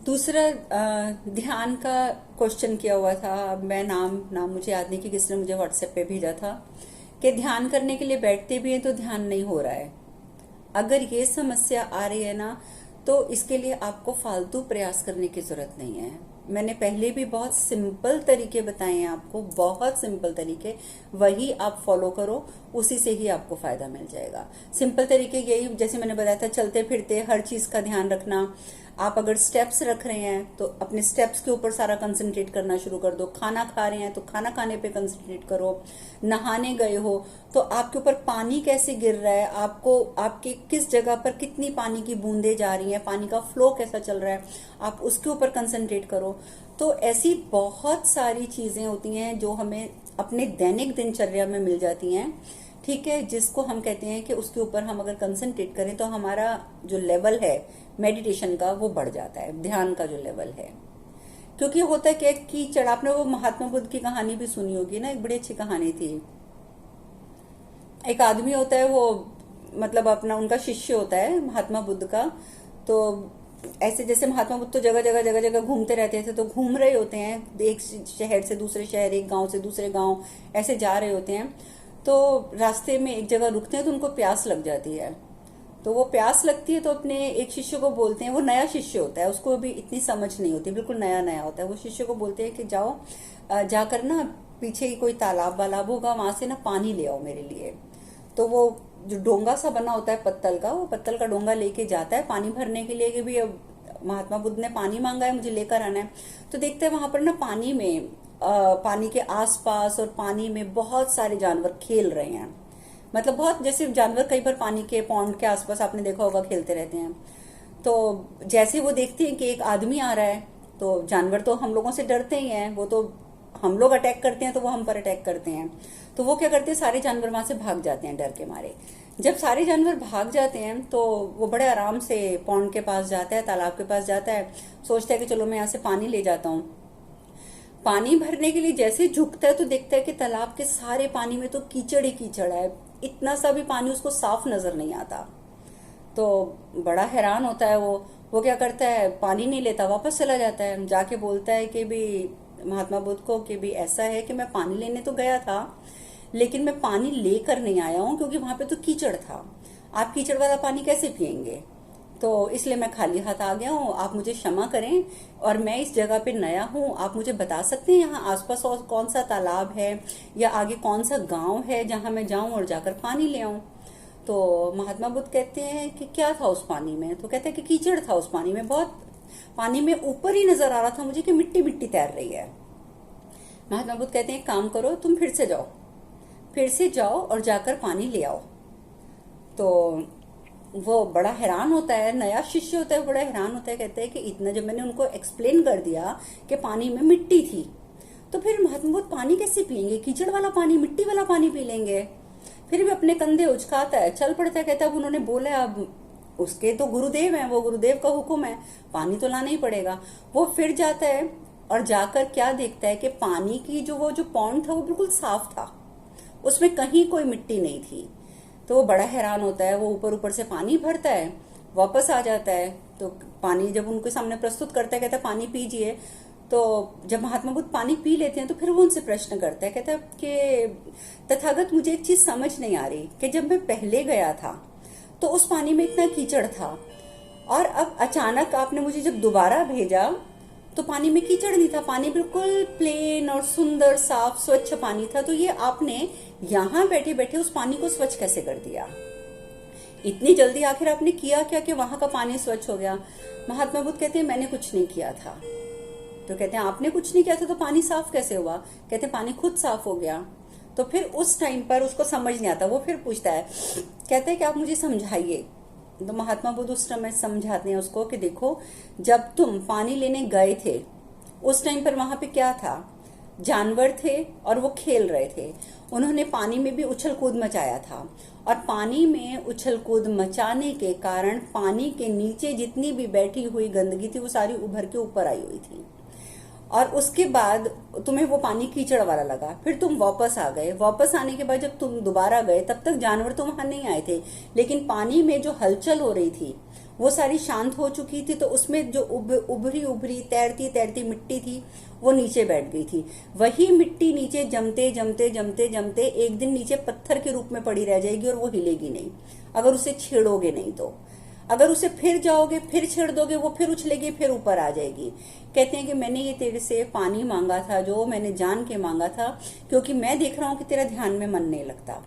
दूसरा ध्यान का क्वेश्चन किया हुआ था। अब मैं नाम नाम मुझे याद नहीं कि किसने मुझे व्हाट्सएप पे भेजा था कि ध्यान करने के लिए बैठते भी हैं तो ध्यान नहीं हो रहा है। अगर ये समस्या आ रही है ना, तो इसके लिए आपको फालतू प्रयास करने की जरूरत नहीं है। मैंने पहले भी बहुत सिंपल तरीके बताए हैं आपको, बहुत सिंपल तरीके, वही आप फॉलो करो, उसी से ही आपको फायदा मिल जाएगा। सिंपल तरीके यही, जैसे मैंने बताया था, चलते फिरते हर चीज का ध्यान रखना। आप अगर स्टेप्स रख रहे हैं तो अपने स्टेप्स के ऊपर सारा कंसंट्रेट करना शुरू कर दो। खाना खा रहे हैं तो खाना खाने पे कंसंट्रेट करो। नहाने गए हो तो आपके ऊपर पानी कैसे गिर रहा है, आपको आपके किस जगह पर कितनी पानी की बूंदें जा रही हैं, पानी का फ्लो कैसा चल रहा है, आप उसके ऊपर कंसंट्रेट करो। तो ऐसी बहुत सारी चीजें होती हैं जो हमें अपने दैनिक दिनचर्या में मिल जाती हैं, ठीक है, जिसको हम कहते हैं कि उसके ऊपर हम अगर कंसंट्रेट करें तो हमारा जो लेवल है मेडिटेशन का वो बढ़ जाता है, ध्यान का जो लेवल है। क्योंकि होता है क्या, कीचड़, आपने वो महात्मा बुद्ध की कहानी भी सुनी होगी ना, एक बड़ी अच्छी कहानी थी। एक आदमी होता है, वो मतलब अपना उनका शिष्य होता है महात्मा बुद्ध का। तो ऐसे जैसे महात्मा बुद्ध तो जगह जगह घूमते रहते थे, तो घूम रहे होते हैं, एक शहर से दूसरे शहर, एक गांव से दूसरे गांव, ऐसे जा रहे होते हैं। तो रास्ते में एक जगह रुकते हैं तो उनको प्यास लग जाती है। तो वो प्यास लगती है तो अपने एक शिष्य को बोलते हैं, वो नया शिष्य होता है, उसको भी इतनी समझ नहीं होती, बिल्कुल नया नया होता है। वो शिष्य को बोलते हैं कि जाओ, जाकर ना पीछे ही कोई तालाब वालाब होगा, वहां से ना पानी ले आओ मेरे लिए। तो वो जो डोंगा सा बना होता है पत्तल का, वो पत्तल का डोंगा लेके जाता है पानी भरने के लिए कि भी अब महात्मा बुद्ध ने पानी मांगा है, मुझे लेकर आना है। तो देखते हैं वहां पर ना पानी में, पानी के आसपास और पानी में बहुत सारे जानवर खेल रहे हैं। मतलब बहुत, जैसे जानवर कई बार पानी के पॉन्ड के आसपास आपने देखा होगा खेलते रहते हैं। तो जैसे वो देखते हैं कि एक आदमी आ रहा है, तो जानवर तो हम लोगों से डरते ही हैं, वो तो हम लोग अटैक करते हैं तो वो हम पर अटैक करते हैं। तो वो क्या करते हैं, सारे जानवर वहां से भाग जाते हैं डर के मारे। जब सारे जानवर भाग जाते हैं तो वो बड़े आराम से पॉन्ड के पास जाता है, तालाब के पास जाता है, सोचता है कि चलो मैं यहाँ से पानी ले जाता हूँ। पानी भरने के लिए जैसे झुकता है तो देखता है कि तालाब के सारे पानी में तो कीचड़ ही कीचड़ है, इतना सा भी पानी उसको साफ नजर नहीं आता। तो बड़ा हैरान होता है वो क्या करता है, पानी नहीं लेता, वापस चला जाता है। जाके बोलता है कि भी महात्मा बुद्ध को कि भी ऐसा है कि मैं पानी लेने तो गया था, लेकिन मैं पानी लेकर नहीं आया हूँ क्योंकि वहां पे तो कीचड़ था। आप कीचड़ वाला पानी कैसे पियेंगे, तो इसलिए मैं खाली हाथ आ गया हूँ, आप मुझे क्षमा करें। और मैं इस जगह पे नया हूँ, आप मुझे बता सकते हैं यहाँ आसपास और कौन सा तालाब है या आगे कौन सा गांव है जहां मैं जाऊं और जाकर पानी ले आऊं। तो महात्मा बुद्ध कहते हैं कि क्या था उस पानी में, तो कहते हैं कि कीचड़ था उस पानी में, बहुत पानी में ऊपर ही नजर आ रहा था मुझे कि मिट्टी मिट्टी तैर रही है। महात्मा बुद्ध कहते हैं काम करो, तुम फिर से जाओ और जाकर पानी ले आओ। तो वो बड़ा हैरान होता है, नया शिष्य होता है, बड़ा हैरान होता है, कहते हैं कि इतना जब मैंने उनको एक्सप्लेन कर दिया कि पानी में मिट्टी थी, तो फिर महात्मा बुद्ध पानी कैसे पियेंगे, कीचड़ वाला पानी, मिट्टी वाला पानी पी लेंगे। फिर भी अपने कंधे उचकाता है, चल पड़ता है, कहता है अब उन्होंने बोला, अब उसके तो गुरुदेव हैं, वो गुरुदेव का हुक्म है, पानी तो लाना ही पड़ेगा। वो फिर जाता है और जाकर क्या देखता है कि पानी की जो पॉन्ड था वो बिल्कुल साफ था, उसमें कहीं कोई मिट्टी नहीं थी। तो वो बड़ा हैरान होता है, वो ऊपर ऊपर से पानी भरता है, वापस आ जाता है। तो पानी जब उनके सामने प्रस्तुत करता है, कहता है पानी पीजिए। तो जब महात्मा बुद्ध पानी पी लेते हैं तो फिर वो उनसे प्रश्न करता है, कहता है कि तथागत मुझे एक चीज समझ नहीं आ रही कि जब मैं पहले गया था तो उस पानी में इतना कीचड़ था, और अब अचानक आपने मुझे जब दोबारा भेजा तो पानी में कीचड़ नहीं था, पानी बिल्कुल प्लेन और सुंदर साफ स्वच्छ पानी था। तो ये आपने यहाँ बैठे बैठे उस पानी को स्वच्छ कैसे कर दिया, इतनी जल्दी आखिर आपने किया क्या कि वहां का पानी स्वच्छ हो गया। महात्मा बुद्ध कहते हैं मैंने कुछ नहीं किया था। तो कहते हैं आपने कुछ नहीं किया था तो पानी साफ कैसे हुआ, कहते हैं पानी खुद साफ हो गया। तो फिर उस टाइम पर उसको समझ नहीं आता, वो फिर पूछता है, कहते हैं कि आप मुझे समझाइए। तो महात्मा बुद्ध उस समय समझाते हैं उसको कि देखो, जब तुम पानी लेने गए थे उस टाइम पर वहां पे क्या था, जानवर थे और वो खेल रहे थे, उन्होंने पानी में भी उछल कूद मचाया था, और पानी में उछल कूद मचाने के कारण पानी के नीचे जितनी भी बैठी हुई गंदगी थी वो सारी उभर के ऊपर आई हुई थी। और उसके बाद तुम्हें वो पानी कीचड़ वाला लगा, फिर तुम वापस आ गए। वापस आने के बाद जब तुम दोबारा गए तब तक जानवर तो वहां नहीं आए थे, लेकिन पानी में जो हलचल हो रही थी वो सारी शांत हो चुकी थी। तो उसमें जो उभरी उभरी तैरती तैरती मिट्टी थी वो नीचे बैठ गई थी। वही मिट्टी नीचे जमते जमते जमते जमते एक दिन नीचे पत्थर के रूप में पड़ी रह जाएगी और वो हिलेगी नहीं अगर उसे छेड़ोगे नहीं तो। अगर उसे फिर जाओगे, फिर छेड़ दोगे, वो फिर उछलेगी, फिर ऊपर आ जाएगी। कहते हैं कि मैंने ये तेरे से पानी मांगा था, जो मैंने जान के मांगा था, क्योंकि मैं देख रहा हूं कि तेरा ध्यान में मन नहीं लगता।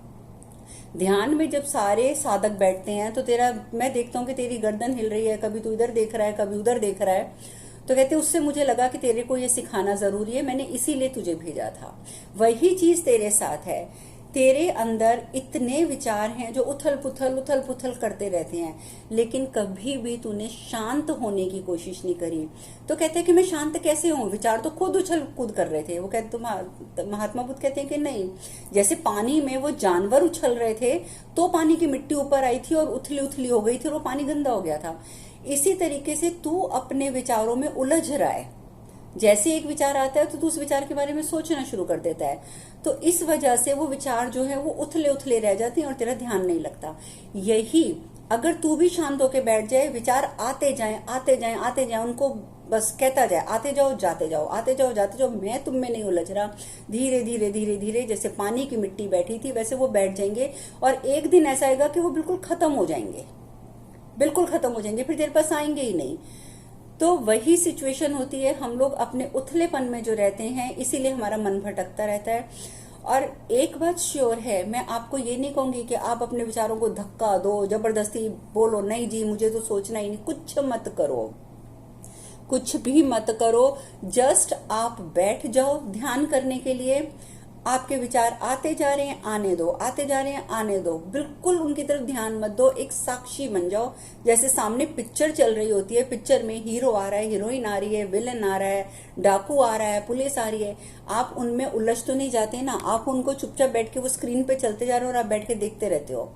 ध्यान में जब सारे साधक बैठते हैं तो तेरा, मैं देखता हूँ कि तेरी गर्दन हिल रही है, कभी तू इधर देख रहा है, कभी उधर देख रहा है। तो कहते उससे मुझे लगा कि तेरे को ये सिखाना जरूरी है, मैंने इसीलिए तुझे भेजा था। वही चीज तेरे साथ है। तेरे अंदर इतने विचार हैं जो उथल पुथल करते रहते हैं, लेकिन कभी भी तूने शांत होने की कोशिश नहीं करी। तो कहते हैं कि मैं शांत कैसे हूं, विचार तो खुद उछल कूद कर रहे थे। वो कहते, तो महात्मा बुद्ध कहते हैं कि नहीं, जैसे पानी में वो जानवर उछल रहे थे तो पानी की मिट्टी ऊपर आई थी और उथली उथली हो गई थी और वो पानी गंदा हो गया था। इसी तरीके से तू अपने विचारों में उलझ रहा है। जैसे एक विचार आता है तो तू उस विचार के बारे में सोचना शुरू कर देता है। तो इस वजह से वो विचार जो है वो उथले उथले रह जाते हैं और तेरा ध्यान नहीं लगता। यही अगर तू भी शांत होकर बैठ जाए, विचार आते जाएं आते जाएं आते जाएं, उनको बस कहता जाए, आते जाओ जाते जाओ, आते जाओ जाते जाओ, मैं तुम में नहीं उलझ रहा। धीरे धीरे धीरे धीरे जैसे पानी की मिट्टी बैठी थी वैसे वो बैठ जाएंगे और एक दिन ऐसा आएगा कि वो बिल्कुल खत्म हो जाएंगे, बिल्कुल खत्म हो जाएंगे, फिर तेरे पास आएंगे ही नहीं। तो वही सिचुएशन होती है, हम लोग अपने उथलेपन में जो रहते हैं, इसीलिए हमारा मन भटकता रहता है। और एक बात श्योर है, मैं आपको ये नहीं कहूंगी कि आप अपने विचारों को धक्का दो, जबरदस्ती बोलो नहीं जी मुझे तो सोचना ही नहीं, कुछ मत करो, कुछ भी मत करो। जस्ट आप बैठ जाओ ध्यान करने के लिए। आपके विचार आते जा रहे हैं, आने दो, आते जा रहे हैं, आने दो, बिल्कुल उनकी तरफ ध्यान मत दो। एक साक्षी बन जाओ। जैसे सामने पिक्चर चल रही होती है, पिक्चर में हीरो आ रहा है, हीरोइन आ रही है, विलन आ रहा है, डाकू आ रहा है, पुलिस आ रही है, आप उनमें उलझ तो नहीं जाते ना। आप उनको चुपचाप बैठ के, वो स्क्रीन पे चलते जा रहे हो और आप बैठ के देखते रहते हो,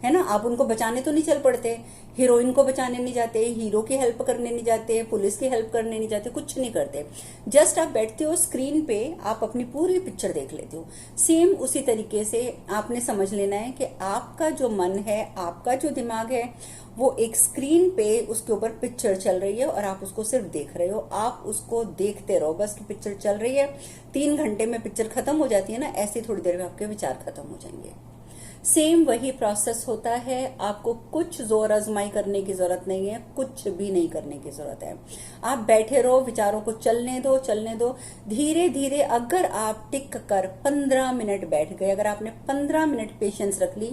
है ना। आप उनको बचाने तो नहीं चल पड़ते, हीरोइन को बचाने नहीं जाते, हीरो की हेल्प करने नहीं जाते, पुलिस की हेल्प करने नहीं जाते, कुछ नहीं करते। जस्ट आप बैठते हो स्क्रीन पे, आप अपनी पूरी पिक्चर देख लेते हो। सेम उसी तरीके से आपने समझ लेना है कि आपका जो मन है, आपका जो दिमाग है, वो एक स्क्रीन पे उसके ऊपर पिक्चर चल रही है और आप उसको सिर्फ देख रहे हो। आप उसको देखते रहो बस कि पिक्चर चल रही है। 3 घंटे में पिक्चर खत्म हो जाती है ना, ऐसी थोड़ी देर में आपके विचार खत्म हो जाएंगे। सेम वही प्रोसेस होता है। आपको कुछ जोर आजमाई करने की जरूरत नहीं है, कुछ भी नहीं करने की जरूरत है। आप बैठे रहो, विचारों को चलने दो, चलने दो। धीरे धीरे अगर आप टिक कर 15 मिनट बैठ गए, अगर आपने 15 मिनट पेशेंस रख ली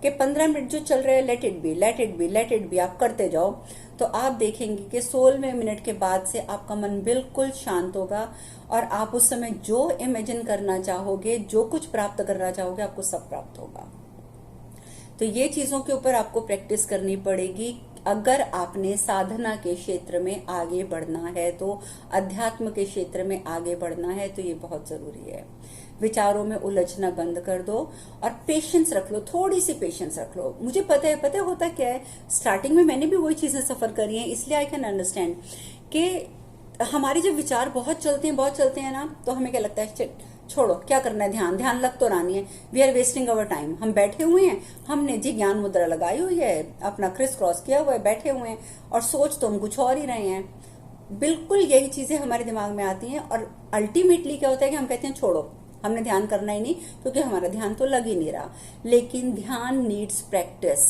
कि 15 मिनट जो चल रहे हैं, let it be, let it be, let it be, आप करते जाओ, तो आप देखेंगे कि 16वें मिनट के बाद से आपका मन बिल्कुल शांत होगा और आप उस समय जो इमेजिन करना चाहोगे, जो कुछ प्राप्त करना चाहोगे, आपको सब प्राप्त होगा। तो ये चीजों के ऊपर आपको प्रैक्टिस करनी पड़ेगी अगर आपने साधना के क्षेत्र में आगे बढ़ना है, तो अध्यात्म के क्षेत्र में आगे बढ़ना है, तो ये बहुत जरूरी है। विचारों में उलझना बंद कर दो और पेशेंस रख लो, थोड़ी सी पेशेंस रख लो। मुझे पता है होता क्या है, स्टार्टिंग में मैंने भी वही चीजें सफर करी हैं, इसलिए आई कैन अंडरस्टैंड कि हमारे जब विचार बहुत चलते हैं ना, तो हमें क्या लगता है, छोड़ो क्या करना है, ध्यान लग तो रहा नहीं है, we are wasting our time. हम बैठे हुए हैं, हमने जी ज्ञान मुद्रा लगाई हुई है, अपना क्रिस क्रॉस किया हुआ है, बैठे हुए हैं और सोच तो हम कुछ और ही रहे हैं। बिल्कुल यही चीजें हमारे दिमाग में आती हैं और अल्टीमेटली क्या होता है कि हम कहते हैं छोड़ो, हमने ध्यान करना ही नहीं, क्योंकि हमारा ध्यान तो लग ही नहीं रहा। लेकिन ध्यान नीड्स प्रैक्टिस,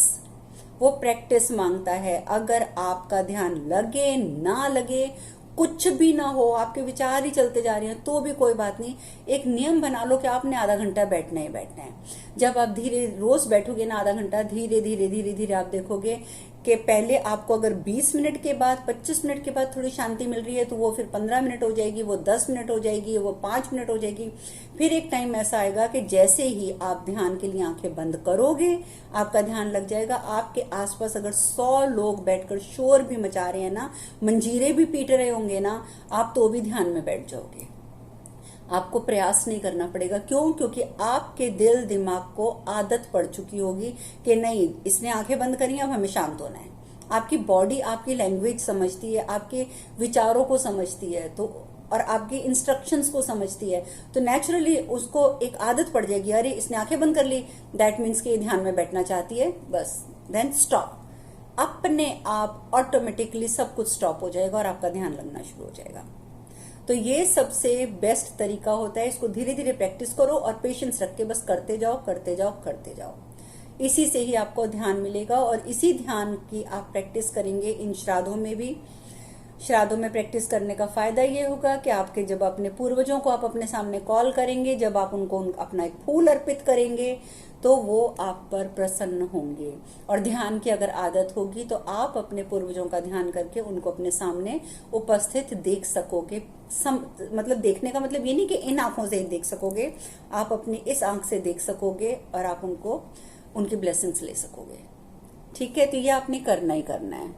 वो प्रैक्टिस मांगता है। अगर आपका ध्यान लगे ना लगे, कुछ भी ना हो, आपके विचार ही चलते जा रहे हैं, तो भी कोई बात नहीं। एक नियम बना लो कि आपने आधा घंटा बैठना ही बैठना है। जब आप धीरे रोज बैठोगे ना आधा घंटा, धीरे धीरे धीरे धीरे आप देखोगे कि पहले आपको अगर 20 मिनट के बाद, 25 मिनट के बाद थोड़ी शांति मिल रही है, तो वो फिर 15 मिनट हो जाएगी, वो 10 मिनट हो जाएगी, वो 5 मिनट हो जाएगी। फिर एक टाइम ऐसा आएगा कि जैसे ही आप ध्यान के लिए आंखें बंद करोगे, आपका ध्यान लग जाएगा। आपके आसपास अगर 100 लोग बैठकर शोर भी मचा रहे हैं ना, मंजीरे भी पीट रहे होंगे ना, आप तो भी ध्यान में बैठ जाओगे। आपको प्रयास नहीं करना पड़ेगा। क्यों? क्योंकि आपके दिल दिमाग को आदत पड़ चुकी होगी कि नहीं, इसने आंखें बंद करी, अब हमें शांत होना है। आपकी बॉडी आपकी लैंग्वेज समझती है, आपके विचारों को समझती है, तो और आपकी इंस्ट्रक्शंस को समझती है, तो नेचुरली उसको एक आदत पड़ जाएगी, अरे इसने आंखें बंद कर ली, दैट मीन्स कि ध्यान में बैठना चाहती है, बस देन स्टॉप। अपने आप ऑटोमेटिकली सब कुछ स्टॉप हो जाएगा और आपका ध्यान लगना शुरू हो जाएगा। तो ये सबसे बेस्ट तरीका होता है, इसको धीरे धीरे प्रैक्टिस करो और पेशेंस रख के बस करते जाओ करते जाओ करते जाओ। इसी से ही आपको ध्यान मिलेगा और इसी ध्यान की आप प्रैक्टिस करेंगे इन श्राद्धों में भी। श्राद्धों में प्रैक्टिस करने का फायदा ये होगा कि आपके जब अपने पूर्वजों को आप अपने सामने कॉल करेंगे, जब आप उनको अपना एक फूल अर्पित करेंगे, तो वो आप पर प्रसन्न होंगे। और ध्यान की अगर आदत होगी तो आप अपने पूर्वजों का ध्यान करके उनको अपने सामने उपस्थित देख सकोगे। मतलब देखने का मतलब ये नहीं कि इन आंखों से देख सकोगे, आप अपनी इस आंख से देख सकोगे और आप उनको उनकी ब्लेसिंग्स ले सकोगे। ठीक है, तो ये आपने करना ही करना है।